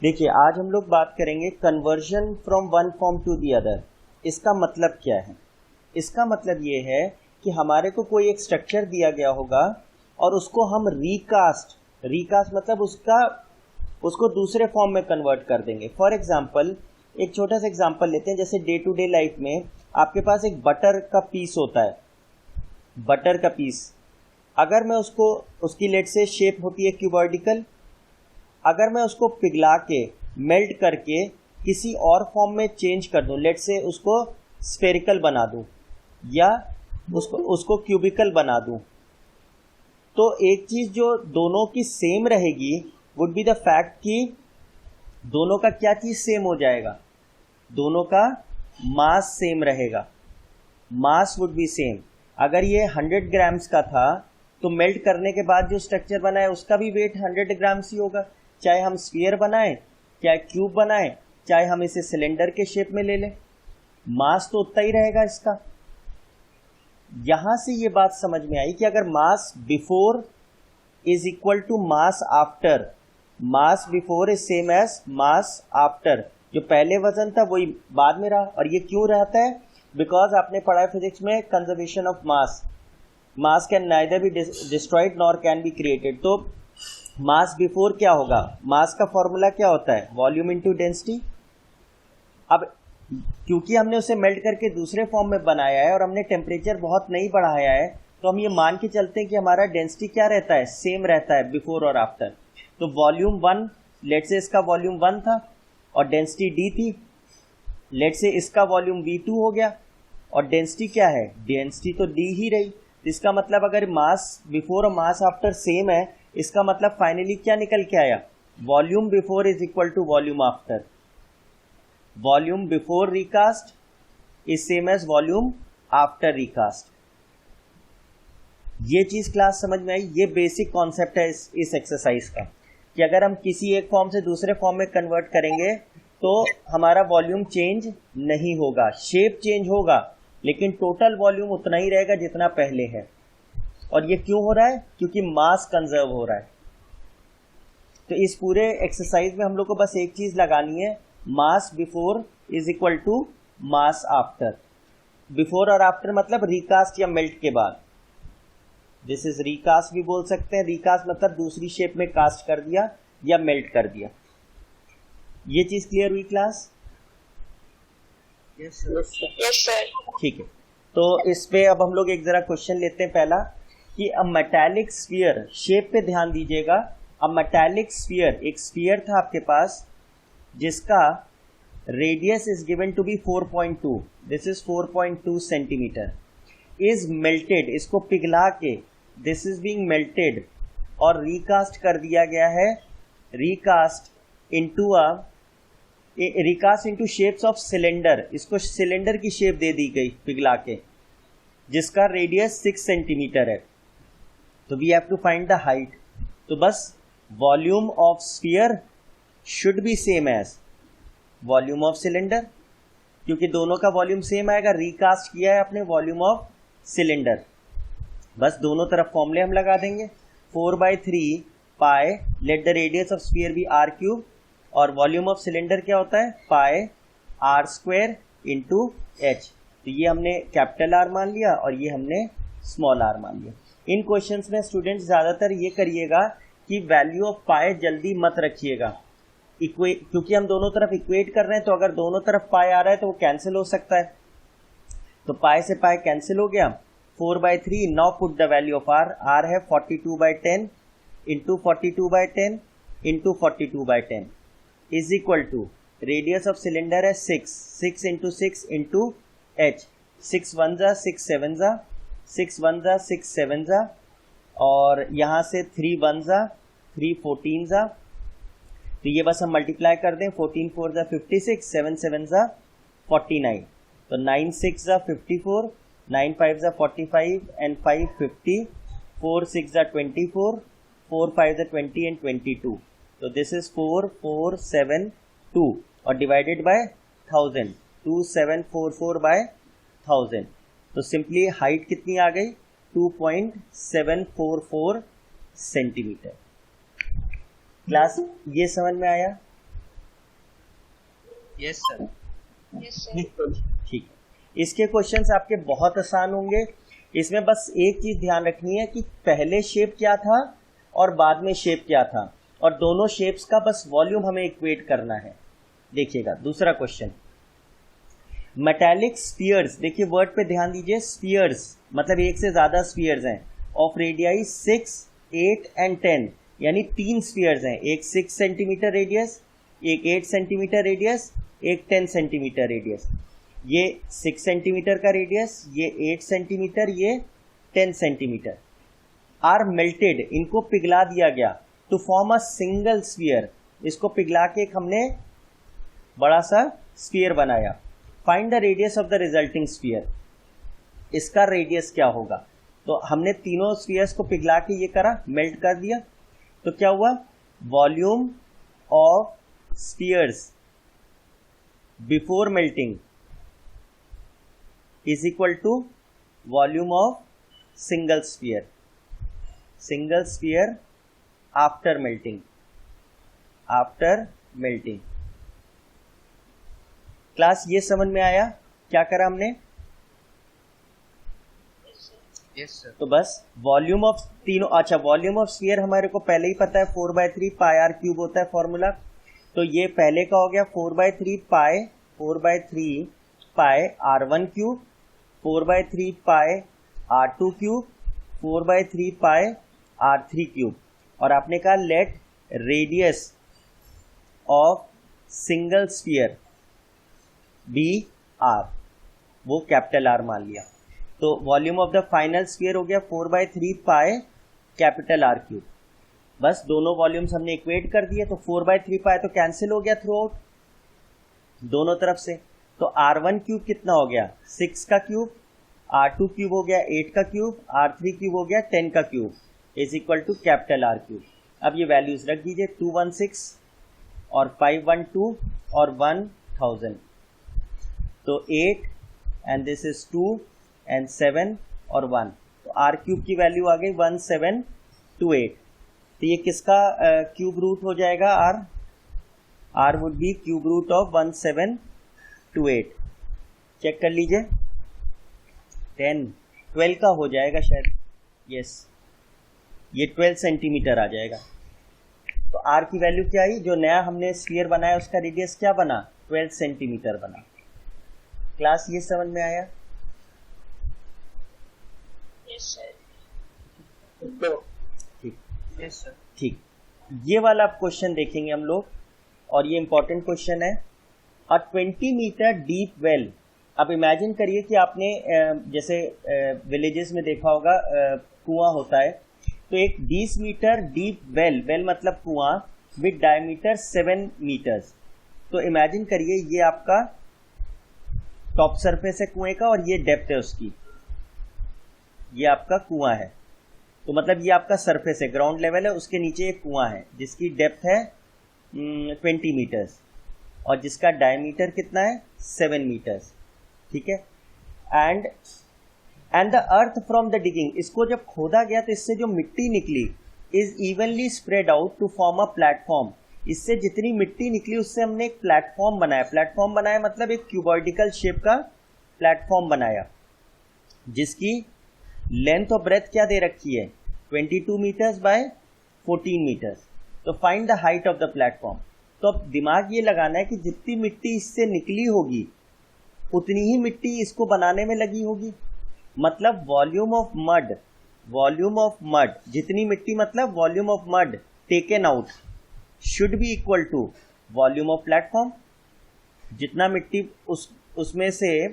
देखिए, आज हम लोग बात करेंगे conversion from one form to the other. इसका मतलब क्या है? इसका मतलब ये है कि हमारे को कोई एक स्ट्रक्चर दिया गया होगा और उसको हम रीकास्ट मतलब उसको दूसरे फॉर्म में कन्वर्ट कर देंगे। फॉर एग्जांपल, एक छोटा सा एग्जांपल लेते हैं। जैसे डे टू डे लाइफ में आपके पास एक बटर का पीस होता है, बटर का पीस। अगर मैं उसकी लेट से शेप होती है क्यूबॉइडिकल, अगर मैं उसको पिघला के मेल्ट करके किसी और फॉर्म में चेंज कर दूं, लेट से उसको स्फेरिकल बना दूं या उसको क्यूबिकल बना दूं, तो एक चीज जो दोनों की सेम रहेगी वुड बी द फैक्ट कि दोनों का क्या चीज सेम हो जाएगा, दोनों का मास सेम रहेगा। मास वुड बी सेम। अगर ये 100 ग्राम्स का था तो मेल्ट करने के बाद जो स्ट्रक्चर बना है उसका भी वेट 100 ग्राम्स ही होगा, चाहे हम स्फीयर बनाएं, चाहे क्यूब बनाएं, चाहे हम इसे सिलेंडर के शेप में ले लें, मास तो उतना ही रहेगा इसका। यहां से ये बात समझ में आई कि अगर mass before is equal to mass after, mass before is same as mass after, जो पहले वजन था वही बाद में रहा। और ये क्यों रहता है? बिकॉज आपने पढ़ा है फिजिक्स में conservation of mass, mass can neither be destroyed nor can be created. तो मास बिफोर क्या होगा? मास का फॉर्मूला क्या होता है? Volume into density. अब क्योंकि हमने उसे मेल्ट करके दूसरे फॉर्म में बनाया है और हमने टेम्परेचर बहुत नहीं बढ़ाया है, तो हम ये मान के चलते हैं कि हमारा डेंसिटी क्या रहता है? सेम रहता है बिफोर और आफ्टर। तो वॉल्यूम 1, लेट से इसका वॉल्यूम 1 था और डेंसिटी डी थी, लेट से इसका वॉल्यूम V2 हो गया और डेंसिटी क्या है? डेंसिटी तो डी ही रही। इसका मतलब अगर मास बिफोर और मास आफ्टर सेम है, इसका मतलब फाइनली क्या निकल के आया? Volume before is equal to volume after. Volume before recast is same as volume after recast. ये चीज क्लास समझ में आई? ये बेसिक कॉन्सेप्ट है इस एक्सरसाइज का कि अगर हम किसी एक फॉर्म से दूसरे फॉर्म में कन्वर्ट करेंगे तो हमारा वॉल्यूम चेंज नहीं होगा, शेप चेंज होगा, लेकिन टोटल वॉल्यूम उतना ही रहेगा जितना पहले है। और ये क्यों हो रहा है? क्योंकि मास कंजर्व हो रहा है। तो इस पूरे एक्सरसाइज में हम लोग को बस एक चीज लगानी है, mass before is equal to mass after. Before और आफ्टर मतलब रिकास्ट या मेल्ट के बाद। दिस इज रिकास्ट भी बोल सकते हैं। रिकास्ट मतलब दूसरी शेप में कास्ट कर दिया या मेल्ट कर दिया। ये चीज क्लियर हुई क्लास? Yes sir. ठीक है, तो इस पे अब हम लोग एक जरा क्वेश्चन लेते हैं। पहला कि अ मेटालिक स्फीयर, शेप पे ध्यान दीजिएगा। अ मेटालिक स्फीयर, एक स्फीयर था आपके पास जिसका radius is given to be 4.2, this is 4.2 centimetre, is melted, इसको पिघला के दिस इज बीइंग मेल्टेड और रिकास्ट कर दिया गया है, recast into shapes of cylinder. इसको सिलेंडर की शेप दे दी गई पिघला के, जिसका रेडियस 6 सेंटीमीटर है। तो we have to find the height. तो बस volume of sphere should be same as volume of cylinder, क्योंकि दोनों का वॉल्यूम सेम आएगा। रिकास्ट किया है अपने वॉल्यूम ऑफ सिलेंडर। बस दोनों तरफ फॉर्मूले हम लगा देंगे। 4/3 pi, let the radius of sphere be r cube, और वॉल्यूम ऑफ सिलेंडर क्या होता है? Pi r square into h। तो ये हमने कैपिटल R मान लिया और ये हमने स्मॉल r मान लिया। इन क्वेश्चंस में स्टूडेंट्स ज़्यादातर ये करिएगा कि वैल्यू ऑफ पाई जल्दी मत रखिएगा, क्योंकि हम दोनों तरफ इक्वेट कर रहे हैं। तो अगर दोनों तरफ पाई आ रहा है तो वो कैंसिल हो सकता है। तो पाई से पाई कैंसिल हो गया। 4/3, now put the value of r। r है 42/10 into 42/10 into 42/10 is equal to radius of cylinder है 6 इंटू 6 इंटू h। 6 1 जा 6 7 जा 6 1 जा 6 7 जा, और यहाँ से 3 1 जा 3 14 जा। तो ये बस हम मल्टीप्लाई कर दें। 14 4 जा 56, 7 7 जा 49। तो 9 6 जा 54, 9 5 जा 45 एंड 5 50, 4 6 जा 24, 4 5 जा 20 एंड 22। तो दिस इज 4 4 7 2 और डिवाइडेड बाय 1000, 2744/1000। तो सिंपली हाइट कितनी आ गई? 2.744 सेंटीमीटर। क्लास ये समझ में आया? Yes sir. ठीक। इसके क्वेश्चंस आपके बहुत आसान होंगे। इसमें बस एक चीज ध्यान रखनी है कि पहले शेप क्या था और बाद में शेप क्या था, और दोनों शेप्स का बस वॉल्यूम हमें इक्वेट करना है। देखिएगा दूसरा क्वेश्चन, मेटालिक स्फीयर्स। देखिए वर्ड पे ध्यान दीजिए, स्फीयर्स मतलब एक से ज्यादा स्फीयर्स हैं, ऑफ रेडियाई 6, 8 एंड 10, यानी 3 स्फीयर्स हैं, एक 6 सेंटीमीटर रेडियस, एक 8 सेंटीमीटर रेडियस, एक 10 सेंटीमीटर रेडियस। ये 6 सेंटीमीटर का रेडियस, ये 8 सेंटीमीटर, ये 10 सेंटीमीटर आर मेल्टेड, इनको पिघला दिया गया to form a single sphere. इसको पिघला के एक हमने बड़ा सा स्फीयर बनाया। Find the radius of the resulting sphere. इसका रेडियस क्या होगा? तो हमने तीनों स्फीयर्स को पिघला के ये करा, मेल्ट कर दिया, तो क्या हुआ? Volume of spheres before melting is equal to volume of single sphere after melting। Class ये समझ में आया क्या करा हमने? Yes sir. तो बस वॉल्यूम ऑफ तीनों, अच्छा वॉल्यूम ऑफ स्फीयर हमारे को पहले ही पता है 4/3 पाई आर क्यूब होता है फॉर्मूला। तो ये पहले का हो गया 4/3 pi R1 cube, 4/3 pi R2 cube, 4/3 pi R3 cube. और आपने कहा let radius of single sphere be R, वो कैपिटल आर मान लिया। तो volume of the final sphere हो गया 4/3 पाई कैपिटल आर क्यूब। बस दोनों वॉल्यूम्स हमने इक्वेट कर दिए, तो 4/3 पाई तो कैंसिल हो गया थ्रू आउट दोनों तरफ से। तो R1 क्यूब कितना हो गया? 6 का क्यूब, R2 क्यूब हो गया 8 का क्यूब, R3 क्यूब हो गया 10 का cube, is equal to capital R cube. अब ये वैल्यूज रख दीजिए, 216 और 512 और 1000। तो 8 एंड दिस इज 2 एंड 7 और 1, तो आर क्यूब की वैल्यू आ गई 1728। तो ये किसका क्यूब रूट हो जाएगा? R would be cube root of 1728। Check कर लीजिए, 12 का हो जाएगा शायद, यस ये 12 सेंटीमीटर आ जाएगा। तो आर की वैल्यू क्या आई? जो नया हमने स्फीयर बनाया उसका रेडियस क्या बना? 12 सेंटीमीटर बना। क्लास ये समझ में आया? Yes sir. ठीक, यस सर। ठीक। ये वाला क्वेश्चन देखेंगे हम लोग, और ये इंपॉर्टेंट क्वेश्चन है। अ 20 मीटर डीप वेल। अब इमेजिन करिए कि आपने जैसे विलेजेस में देखा होगा कुआं होता है, तो एक 20 मीटर डीप वेल मतलब कुआं विद डायमीटर 7 मीटर्स। तो इमेजिन करिए ये आपका टॉप सरफेस है कुएं का, और ये डेप्थ है उसकी, ये आपका कुआं है। तो मतलब ये आपका सरफेस है, ग्राउंड लेवल है, उसके नीचे एक कुआं है जिसकी डेप्थ है 20 मीटर्स और जिसका डायमीटर कितना है? 7 मीटर्स। ठीक है। And the earth from the digging, इसको जब खोदा गया तो इससे जो मिट्टी निकली is evenly spread out to form a platform. इससे जितनी मिट्टी निकली उससे हमने एक प्लेटफॉर्म बनाया। प्लेटफॉर्म बनाया मतलब एक क्यूबॉइडिकल शेप का प्लेटफॉर्म बनाया, जिसकी लेंथ और ब्रेथ क्या दे रखी है? 22 मीटर्स बाय 14 मीटर्स। तो find the height of the platform. तो अब दिमाग ये लगाना है कि जितनी मिट्टी इससे निकली होगी उतनी ही मिट्टी इसको बनाने में लगी होगी। मतलब वॉल्यूम ऑफ मड, जितनी मिट्टी मतलब volume of mud taken out should be equal to volume of platform. जितना मिट्टी उसमें से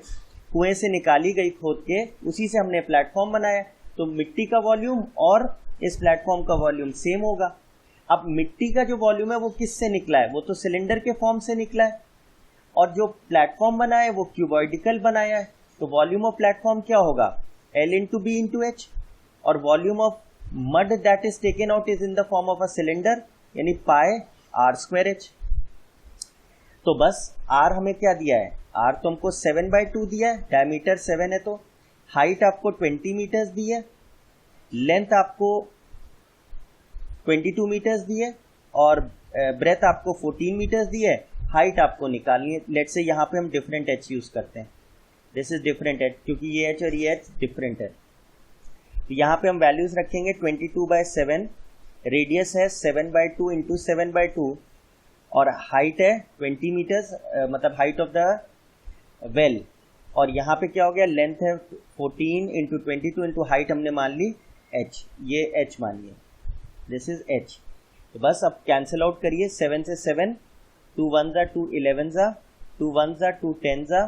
कुएं से निकाली गई खोद के, उसी से हमने प्लेटफॉर्म बनाया। तो मिट्टी का वॉल्यूम और इस प्लेटफॉर्म का वॉल्यूम सेम होगा। अब मिट्टी का जो वॉल्यूम है वो किससे निकला है? वो तो सिलेंडर के फॉर्म से निकला है, और जो प्लेटफॉर्म बनाया है वो क्यूबॉइडिकल बनाया है। तो वॉल्यूम ऑफ प्लेटफॉर्म क्या होगा? L into B into H. और volume of mud that is taken out is in the form of a cylinder, यानी पाई R²H। तो बस R हमें क्या दिया है? R तो हमको 7/2 दिया है, डायमीटर 7 है, तो हाइट आपको 20 मीटर्स दी है, लेंथ आपको 22 मीटर्स दी है, और ब्रेथ आपको 14 मीटर्स दी है। हाइट आपको निकालनी है। लेट्स से यहाँ पे हम डिफरेंट एच यूज़ करते हैं, दिस इज डिफरेंट एच, क्योंकि ये एच और ये एच डिफरेंट है। तो यहाँ पे हम वैल्यूज रखेंगे 22/7, रेडियस है 7/2 इंटू 7/2, और हाइट है 20 मीटर्स, मतलब हाइट ऑफ द वेल। और यहाँ पे क्या हो गया, लेंथ है 14 इंटू 22 इंटू हाइट हमने मान ली h, ये h मानिए, दिस इज h। तो बस अब कैंसिल आउट करिए, 7 से 7, 2 1 जा 2 11 जा, 2 1 जा 2 10 जा,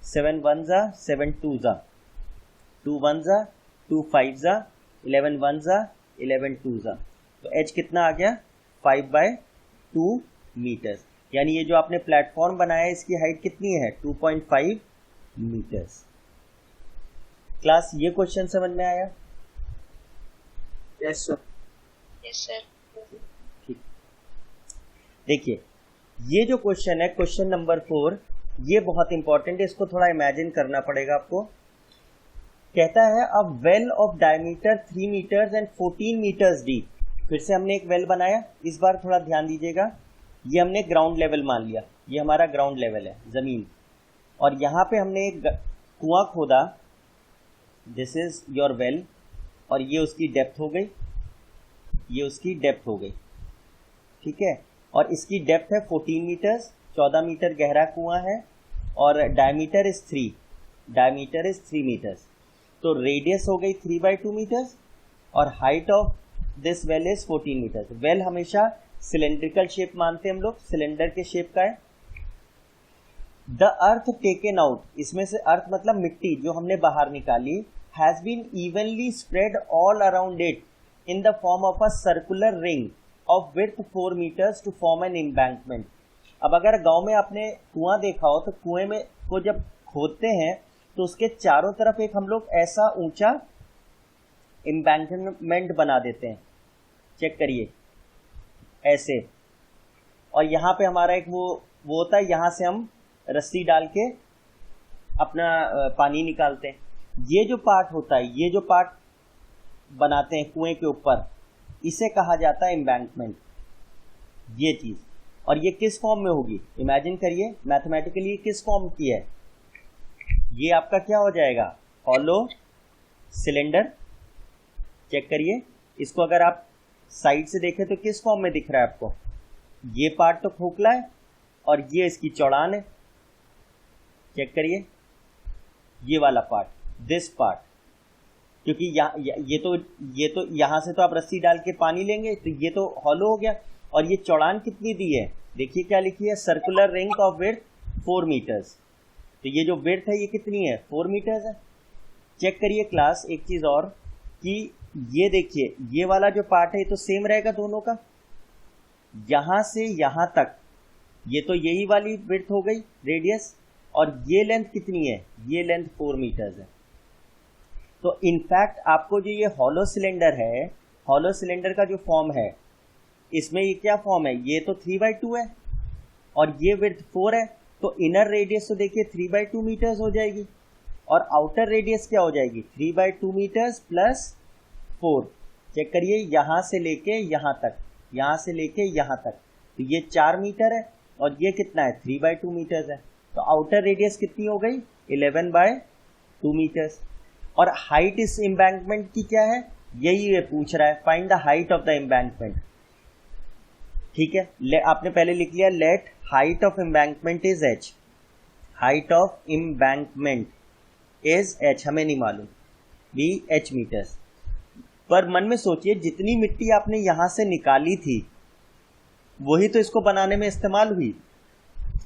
7 1 जा 7 2 जा, 2 1 जा 2 5 जा, 11 1 जा 11 2 जा। तो h कितना आ गया, 5/2 मीटर्स। यानी ये जो आपने प्लेटफॉर्म बनाया है इसकी हाइट कितनी है, 2.5 मीटर्स। क्लास ये क्वेश्चन समझ में आया? Yes sir. Yes sir. ठीक, देखिए ये जो क्वेश्चन है, क्वेश्चन नंबर 4, ये बहुत इंपॉर्टेंट है, इसको थोड़ा इमेजिन करना पड़ेगा आपको। कहता है a well of diameter 3 metres and 14 metres deep. फिर से हमने एक वेल बनाया, इस बार थोड़ा ध्यान दीजिएगा, ये हमने ग्राउंड लेवल मान लिया, ये हमारा ग्राउंड लेवल है, ज़मीन, और यहाँ पे हमने एक कुआं खोदा, दिस इज योर वेल, और ये उसकी डेप्थ हो गई, ये उसकी डेप्थ हो गई, ठीक है। और इसकी डेप्थ है 14 मीटर्स, 14 मीटर गहरा कुआं है, और diameter is 3, diameter is 3 metres. तो रेडियस हो गई 3/2 मीटर्स, और height of this well is 14 metres. Well हमेशा सिलेंड्रिकल शेप मानते हैं हम लोग, सिलेंडर के शेप का है। द अर्थ टेकन आउट, इसमें से अर्थ मतलब मिट्टी जो हमने बाहर निकाली, has been evenly spread all around it in the form of a circular ring of width 4 metres to form an embankment. अब अगर गांव में आपने कुआं देखा हो तो कुएं में को जब खोदते हैं तो उसके चारों तरफ एक हम लोग ऐसा ऊंचा एम्बैंकमेंट बना देते हैं, चेक करिए ऐसे। और यहाँ पे हमारा एक वो होता है, यहाँ से हम रस्सी डाल के अपना पानी निकालते हैं। ये जो पार्ट होता है, ये जो पार्ट बनाते हैं कुएं के ऊपर, इसे कहा जाता है एम्बैंकमेंट, ये चीज़। और ये किस फॉर्म में होगी, इमेजिन करिए मैथमेटिकली किस फॉर्म की है। ये आपका क्या हो जाएगा, हॉलो सिलेंडर। चेक करिए इसको, अगर आप साइड से देखें तो किस फॉर्म में दिख रहा है आपको, ये पार्ट तो खोखला है और ये इसकी चौड़ान है। चेक करिए ये वाला पार्ट, दिस पार्ट, क्योंकि ये तो यहाँ से तो आप रस्सी डाल के पानी लेंगे तो ये तो हॉलो हो गया। और ये चौड़ान कितनी दी है, देखिए क्या लिखी है, circular ring of width 4 metres. तो ये जो विड्थ है ये कितनी है, 4 मीटर्स है। चेक करिए क्लास एक चीज़ और, कि ये देखिए ये वाला जो पार्ट है ये तो सेम रहेगा दोनों का, यहाँ से यहाँ तक, ये तो यही वाली विड्थ हो गई रेडियस, और ये लेंथ कितनी है, ये लेंथ 4 मीटर्स है। तो इनफैक्ट आपको जो ये हॉलो सिलेंडर है, हॉलो सिलेंडर का जो फॉर्म है, इसमें ये क्या फॉर्म है, ये तो 3/2 है और ये विड्थ 4 है, तो इनर रेडियस तो देखिए 3/2 मीटर्स हो जाएगी, और आउटर रेडियस क्या हो जाएगी, 3/2 मीटर्स प्लस 4। चेक करिए यहाँ से लेके यहाँ तक, यहाँ से लेके यहाँ तक, तो ये 4 मीटर है और ये कितना है, 3/2 मीटर्स है। तो आउटर रेडियस कितनी हो गई, 11/2 मीटर्स। और हाइट इस एम्बैंकमेंट की क्या है, यही ये पूछ रहा है, find the height of the embankment. ठीक है, आपने पहले लिख लिया, let height of embankment is h, height of embankment is h, हमें नहीं मालूम, भी h मीटर्स। पर मन में सोचिए जितनी मिट्टी आपने यहां से निकाली थी वही तो इसको बनाने में इस्तेमाल हुई,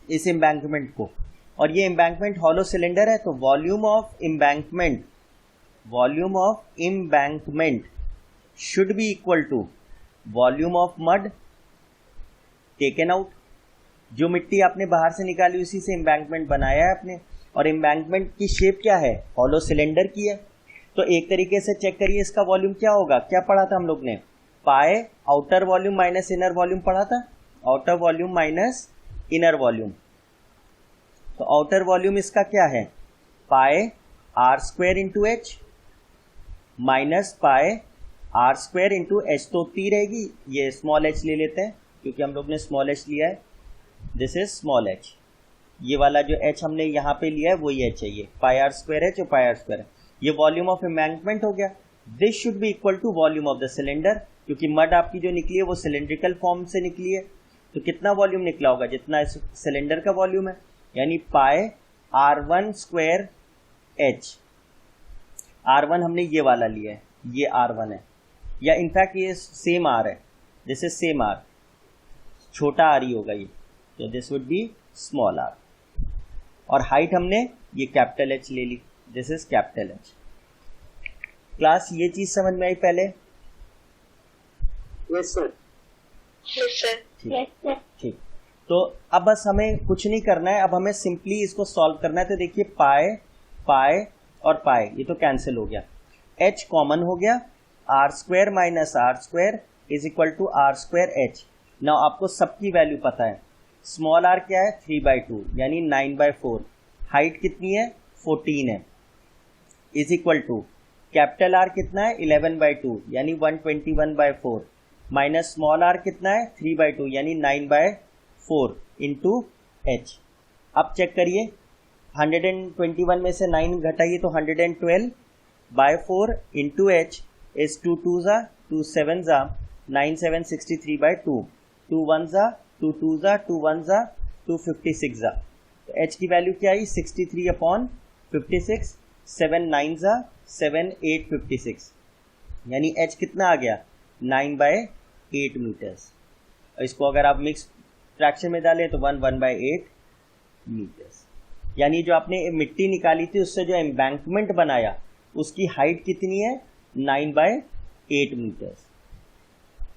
इस एम्बैंकमेंट को। और ये एम्बैंकमेंट हॉलो सिलेंडर है, तो volume of embankment, volume of embankment should be equal to volume of mud taken out. जो मिट्टी आपने बाहर से निकाली उसी से एम्बैंकमेंट बनाया है आपने, और एम्बैंकमेंट की शेप क्या है, हॉलो सिलेंडर की है। तो एक तरीके से चेक करिए इसका वॉल्यूम क्या होगा, क्या पढ़ा था हम लोग ने, पाए outer volume minus inner volume पढ़ा था, outer volume minus inner volume. तो आउटर वॉल्यूम इसका क्या है, पाए r² इंटू एच माइनस पाए r² इंटू एच, तो 3 रहेगी, ये स्मॉल h ले लेते हैं क्योंकि हम लोग ने स्मॉल h लिया है, दिस इज स्मॉल h। ये वाला जो h हमने यहाँ पे लिया है वही h है, ये पाई आर स्क्वायर h और पाई आर स्क्वायर है। ये वॉल्यूम ऑफ एम्बैंकमेंट हो गया। This should be equal to volume of the cylinder, क्योंकि मड आपकी जो निकली है वो सिलेंड्रिकल फॉर्म से निकली है, तो कितना वॉल्यूम निकला होगा, जितना इस सिलेंडर का वॉल्यूम है, यानी पाई R1 स्क्वायर h। R1 हमने ये वाला लिया है, ये R1 है, या इनफैक्ट ये सेम R है, दिस इज सेम R, छोटा R ही होगा ये, तो this would be small r। और हाइट हमने ये कैपिटल H ले ली, this is capital H। Class ये चीज समझ में आई पहले? Yes sir. Yes sir. ठीक, तो अब बस हमें कुछ नहीं करना है, अब हमें सिंपली इसको सॉल्व करना है। तो देखिए पाई पाई और पाई ये तो कैंसिल हो गया, h कॉमन हो गया, r square minus r square is equal to r square h। Now आपको सबकी वैल्यू पता है, स्मॉल r क्या है 3/2 यानी 9/4, हाइट कितनी है 14 है, is equal to capital R कितना है 11/2 यानी 121/4 माइनस स्मॉल r कितना है 3/2 यानी 9/4 इंटू h। अब चेक करिए, 121 में से 9 घटाइए तो 112/4 इंटू h इज 2 2 ज़ा 2 7 ज़ा 9 7 63/2, 2 1 ज़ा 2 2 ज़ा 2 1 ज़ा 256 ज़ा। तो h की वैल्यू क्या आई 63/56, 7 9 ज़ा 7 8 56, यानी h कितना आ गया 9/8 मीटर्स। इसको अगर आप मिक्स फ्रैक्शन में डालें तो 1/8 मीटर्स, यानी जो आपने मिट्टी निकाली थी उससे जो एम्बैंकमेंट बनाया उसकी हाइट कितनी है 9/8 मीटर्स।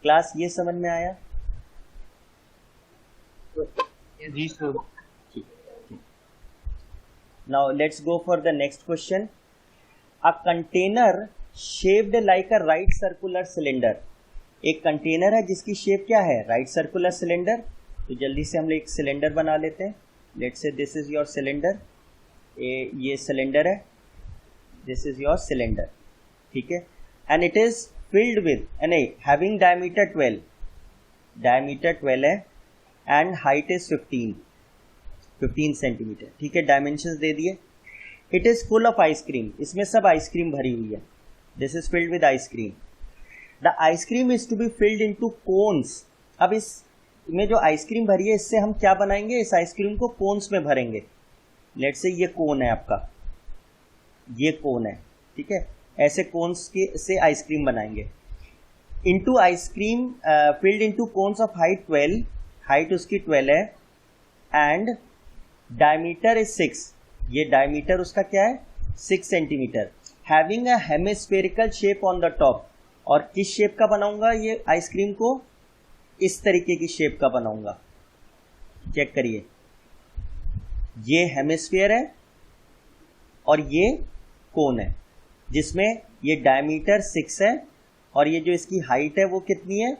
क्लास ये समझ में आया? जी sir. Now let's go for the next question. A container shaped like a right circular cylinder. एक कंटेनर है जिसकी शेप क्या है राइट सर्कुलर सिलेंडर। तो जल्दी से हम एक सिलेंडर बना लेते हैं। Let's say this is your cylinder, ये सिलेंडर है, दिस इज योर सिलेंडर, ठीक है, and it is filled with having diameter 12, diameter 12 है एंड हाइट इज 15 सेंटीमीटर, ठीक है, डायमेंशंस दे दिए। It is full of ice cream, इसमें सब आइसक्रीम भरी हुई है, this is filled with ice cream. The ice cream is to be filled into cones. अब इसमें जो आइसक्रीम भरी है इससे हम क्या बनाएंगे, इस आइसक्रीम को कोन्स में भरेंगे। लेट्स से ये कोन है आपका, ये कोन है, ठीक है, ऐसे कोन्स के से आइसक्रीम बनाएंगे। Into ice cream filled into cones of height 12, height उसकी 12 है एंड डायमीटर इज 6, ये डायमीटर उसका क्या है 6 centimetre, having a hemispherical shape on the top. और किस शेप का बनाऊंगा ये आइसक्रीम को, इस तरीके की शेप का बनाऊंगा। चेक करिए, ये हेमिस्फीयर है और ये कोन है जिसमें ये डायमीटर 6 है और ये जो इसकी हाइट है वो कितनी है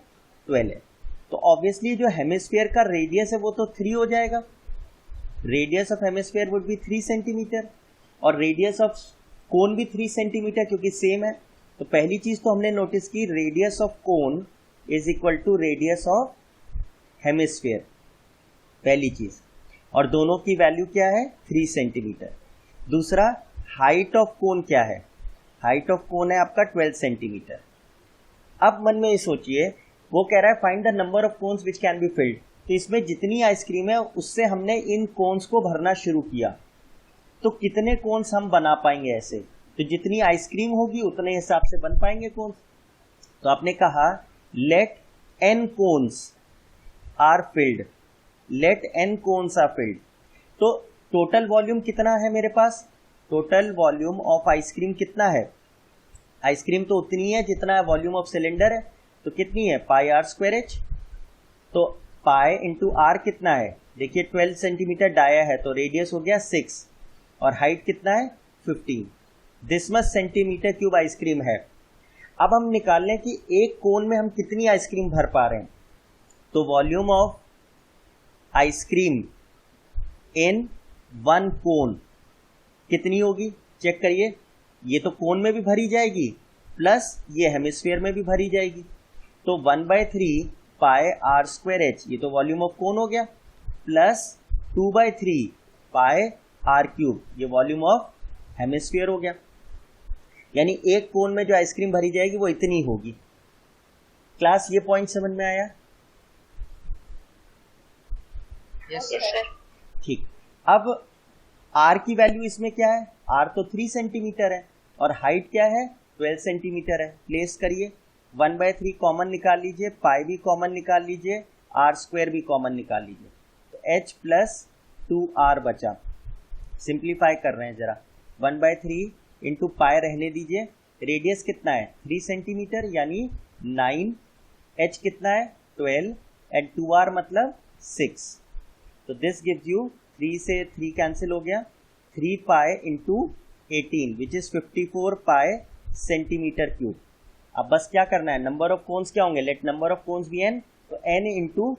12 है। तो ऑब्वियसली जो हेमिस्फीयर का रेडियस है वो तो 3 हो जाएगा, radius of hemisphere would be 3 centimetre और रेडियस ऑफ कोन भी 3 सेंटीमीटर क्योंकि सेम है। तो पहली चीज तो हमने नोटिस की, radius of cone is equal to radius of hemisphere, पहली चीज, और दोनों की वैल्यू क्या है 3 सेंटीमीटर। दूसरा, हाइट ऑफ कोन क्या है, हाइट ऑफ कोन है आपका 12 सेंटीमीटर। अब मन में ये सोचिए, वो कह रहा है find the number of cons which can be filled. तो इसमें जितनी आइसक्रीम है उससे हमने इन कोन्स को भरना शुरू किया, तो कितने कोन्स हम बना पाएंगे ऐसे, तो जितनी आइसक्रीम होगी उतने हिसाब से बन पाएंगे कोन्स। तो आपने कहा let n cones are filled, let n cones are filled. तो टोटल वॉल्यूम कितना है मेरे पास, टोटल वॉल्यूम ऑफ आइसक्रीम कितना है, आइसक्रीम तो उतनी है जितना वॉल्यूम ऑफ सिलेंडर है, तो कितनी है पाई आर स्क्वायर एच। तो पाई इंटू आर कितना है, देखिए 12 सेंटीमीटर डाया है तो रेडियस हो गया 6 और हाइट कितना है 15, this much centimetre cube ice cream है। अब हम निकाल लें कि एक कोन में हम कितनी आइसक्रीम भर पा रहे हैं। तो volume of ice cream in one कोन कितनी होगी, चेक करिए, ये तो कोन में भी भरी जाएगी प्लस ये हेमिस्फीयर में भी भरी जाएगी। तो 1/3 पाई आर स्क्वायर एच, ये तो वॉल्यूम ऑफ कोन हो गया, प्लस 2/3 पाई आर क्यूब, ये वॉल्यूम ऑफ हेमिस्फीयर हो गया। यानी एक कोन में जो आइसक्रीम भरी जाएगी वो इतनी होगी। क्लास ये पॉइंट समझ में आया? Yes sir. ठीक। अब आर की वैल्यू इसमें क्या है? आर तो 3 सेंटीमीटर है और हाइट क्या है? 12 सेंटीमीटर है। प्लेस करिए, 1/3 कॉमन निकाल लीजिए, पाई भी कॉमन निकाल लीजिए, आर स्क्वायर भी कॉमन निकाल लीजिए, तो h प्लस 2r बचा। सिंप्लीफाई कर रहे हैं जरा, 1/3 इंटू पाई रहने दीजिए, रेडियस कितना है? 3 सेंटीमीटर यानी 9, h कितना है? 12 एंड 2r मतलब 6। तो दिस गिव्स यू 3 से 3 कैंसिल हो गया, 3 pi into 18 which is 54 pi centimetre cube. अब बस क्या करना है, नंबर ऑफ कोन्स क्या होंगे? Let number of cones be n, तो n इंटू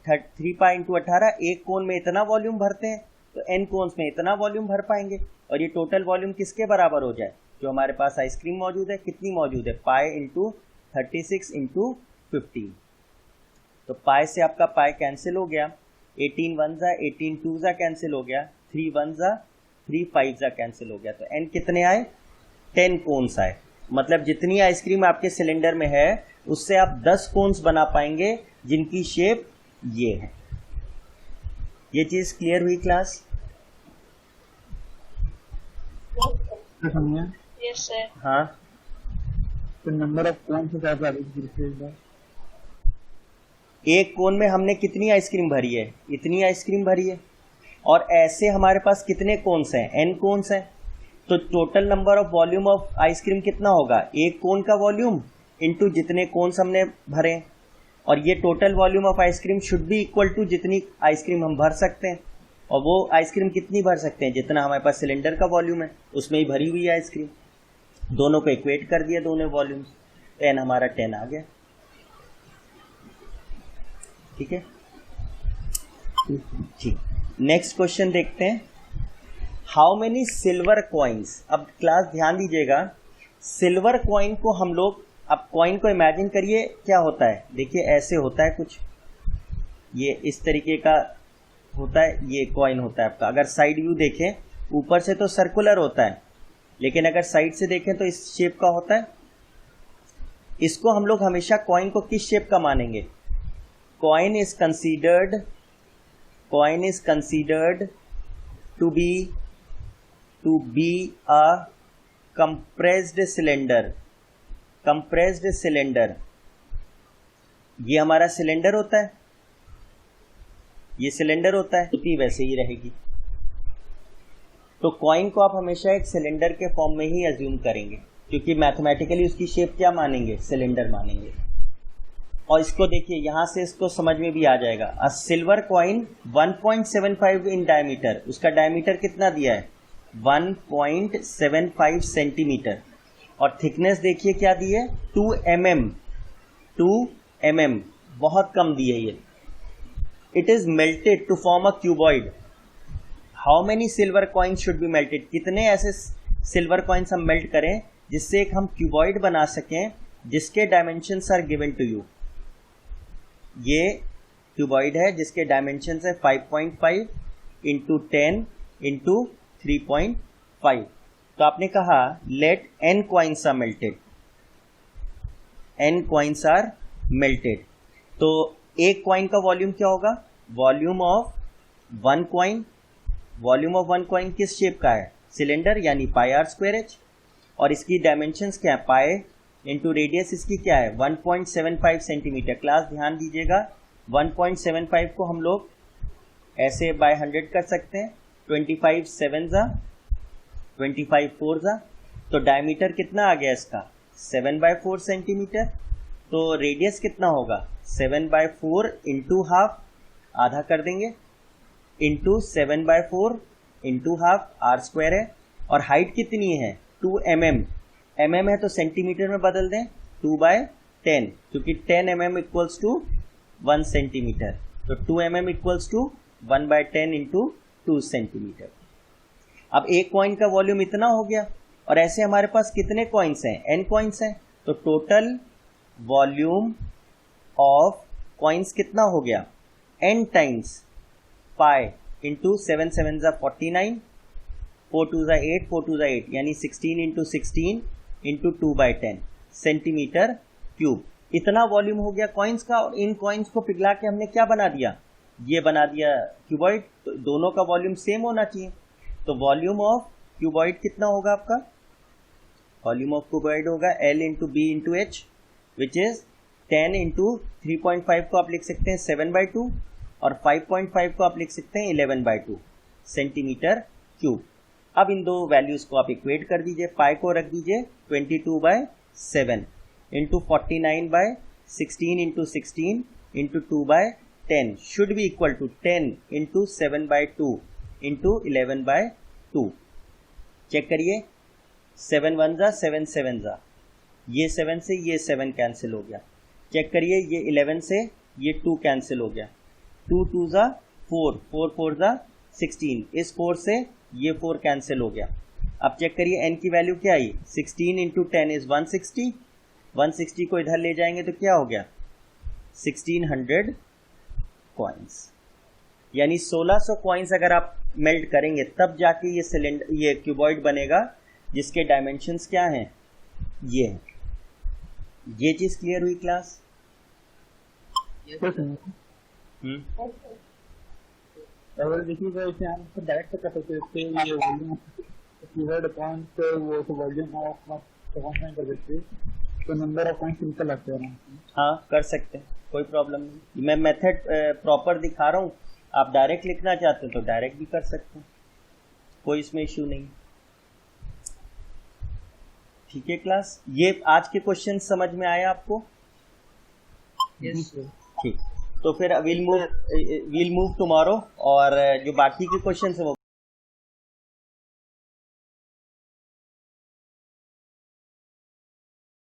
3 पाई इंटू 18, एक कोन में इतना वॉल्यूम भरते हैं तो n कोन्स में इतना वॉल्यूम भर पाएंगे, और ये टोटल वॉल्यूम किसके बराबर हो जाए? जो हमारे पास आइसक्रीम मौजूद है, कितनी मौजूद है? Pi into 36 into 15। तो पाई से आपका पाई कैंसिल हो गया, 18 1 जा 18 2 जा कैंसिल हो गया, 3 1 जा 3 5 जा कैंसिल हो गया, तो n कितने आए? 10 कोन्स आए। मतलब जितनी आइसक्रीम आपके सिलेंडर में है उससे आप 10 कोन्स बना पाएंगे जिनकी शेप ये है। ये चीज क्लियर हुई क्लास? Yes sir. हाँ, तो नंबर ऑफ कौन से साथ एक कोन में हमने कितनी आइसक्रीम भरी है? इतनी आइसक्रीम भरी है, और ऐसे हमारे पास कितने कोन्स हैं? n कोन्स हैं। तो total number of volume of ice cream कितना होगा? एक कोन का वॉल्यूम इंटू जितने कोन्स हमने भरे, और ये total volume of ice cream should be equal to जितनी आइसक्रीम हम भर सकते हैं, और वो आइसक्रीम कितनी भर सकते हैं? जितना हमारे पास सिलेंडर का वॉल्यूम है उसमें ही भरी हुई है आइसक्रीम। दोनों को इक्वेट कर दिया, दोनों वॉल्यूम, n हमारा 10 आ गया। ठीक है, ठीक। नेक्स्ट क्वेश्चन देखते हैं, हाउ मेनी सिल्वर कॉइन्स। अब क्लास ध्यान दीजिएगा, सिल्वर कॉइन को हम लोग, अब कॉइन को इमेजिन करिए क्या होता है। देखिए ऐसे होता है कुछ, ये इस तरीके का होता है, ये कॉइन होता है आपका। अगर साइड व्यू देखें, ऊपर से तो सर्कुलर होता है, लेकिन अगर साइड से देखें तो इस शेप का होता है। इसको हम लोग हमेशा कॉइन को किस शेप का मानेंगे? Coin is considered to be a compressed cylinder। ये हमारा सिलेंडर होता है, ये सिलेंडर होता है, तो वैसे ही रहेगी। तो कॉइन को आप हमेशा एक सिलेंडर के फॉर्म में ही अज्यूम करेंगे, क्योंकि मैथमेटिकली उसकी शेप क्या मानेंगे? सिलेंडर मानेंगे। और इसको देखिए, यहां से इसको समझ में भी आ जाएगा। अ सिल्वर कॉइन 1.75 इन डायमीटर, उसका डायमीटर कितना दिया है? 1.75 सेंटीमीटर, और थिकनेस देखिए क्या दी है? 2 mm, बहुत कम दी है ये। It is melted to form a cuboid. How many silver coins should be melted? कितने ऐसे सिल्वर कॉइन्स हम मेल्ट करें जिससे एक हम क्यूबॉइड बना सकें जिसके dimensions are given to you. ये क्यूबॉइड है जिसके डायमेंशंस है 5.5 इंटू 10 इंटू 3.5। तो आपने कहा let n coins are melted, n coins are melted. तो एक कॉइन का वॉल्यूम क्या होगा? Volume of one coin. Volume of one coin किस शेप का है? सिलेंडर, यानी पाई आर स्क्वायर एच। और इसकी डायमेंशंस क्या है? पाई इंटू रेडियस इसकी क्या है? 1.75 सेंटीमीटर। क्लास ध्यान दीजिएगा, 1.75 को हम लोग ऐसे बाय 100 कर सकते हैं, 25 7 जा 25 4 जा, तो डायमीटर कितना आ गया इसका? 7/4 सेंटीमीटर। तो रेडियस कितना होगा? 7/4 इंटू हाफ, आधा कर देंगे, into 7/4 into half, R square है। और हाइट कितनी है? 2 mm है तो सेंटीमीटर में बदल दें, 2/10, क्योंकि 10 mm इक्वल्स टू 1 सेंटीमीटर, तो 2 mm equals to 1/10 into 2 centimetre. अब एक कॉइन का वॉल्यूम इतना हो गया, और ऐसे हमारे पास कितने कॉइन्स हैं? n कॉइन्स हैं, तो टोटल वॉल्यूम ऑफ कॉइन्स कितना हो गया? n टाइम्स पाई इंटू 7 7 ज़ा 49, 4 2 ज़ा 8, 4 2 ज़ा 8 यानी 16 इंटू 16 इंटू 2/10 सेंटीमीटर क्यूब। इतना वॉल्यूम हो गया कॉइन्स का, और इन कॉइन्स को पिघला के हमने क्या बना दिया, ये बना दिया क्यूबॉइड। तो दोनों का वॉल्यूम सेम होना चाहिए। तो वॉल्यूम ऑफ क्यूबॉइड कितना होगा आपका, वॉल्यूम ऑफ क्यूबॉइड होगा L into B into H, which is 10 into 3.5 को आप लिख सकते हैं 7/2 और 5.5 को आप लिख सकते हैं 11/2 सेंटीमीटर क्यूब। अब इन दो वैल्यूज को आप इक्वेट कर दीजिए, पाई को रख दीजिए 22/7 into 49/16 into 16 into 2/10 should be equal to 10 into 7/2 into 11/2। Check करिए, 7 1 ज़ा 7 7 ज़ा, ये 7 से ये 7 कैंसिल हो गया। चेक करिए, ये 11 से ये 2 कैंसिल हो गया। 2 2 ज़ा 4, 4 4 ज़ा 16, इस 4 से ये 4 कैंसिल हो गया। अब चेक करिए n की वैल्यू क्या आई, 16 इंटू 10 इज 160, 160 को इधर ले जाएंगे तो क्या हो गया 1600 कॉइन्स, यानी 1600 कॉइन्स अगर आप मेल्ट करेंगे तब जाके ये सिलेंडर, ये क्यूबॉइड बनेगा जिसके डायमेंशंस क्या हैं, ये है। ये चीज क्लियर हुई क्लास? अगर देखिएगा इसे हम तो डायरेक्ट कर सकते हैं, ये वॉल्यूम कीवर्ड पॉइंट वो तो वॉल्यूम ऑफ कॉन्स्टेंट कर सकते हैं, तो नंबर ऑफ पॉइंट्स निकल आते हैं। हाँ, कर सकते हैं, कोई प्रॉब्लम नहीं। मैं मेथड प्रॉपर दिखा रहा हूँ, आप डायरेक्ट लिखना चाहते हो तो डायरेक्ट भी कर सकते हैं, कोई इसमें इश्यू नहीं। ठीक है क्लास, ये आज के क्वेश्चन समझ में आया आपको? यस। ठीक, तो फिर विल मूव टुमारो, और जो बाकी के क्वेश्चन है वो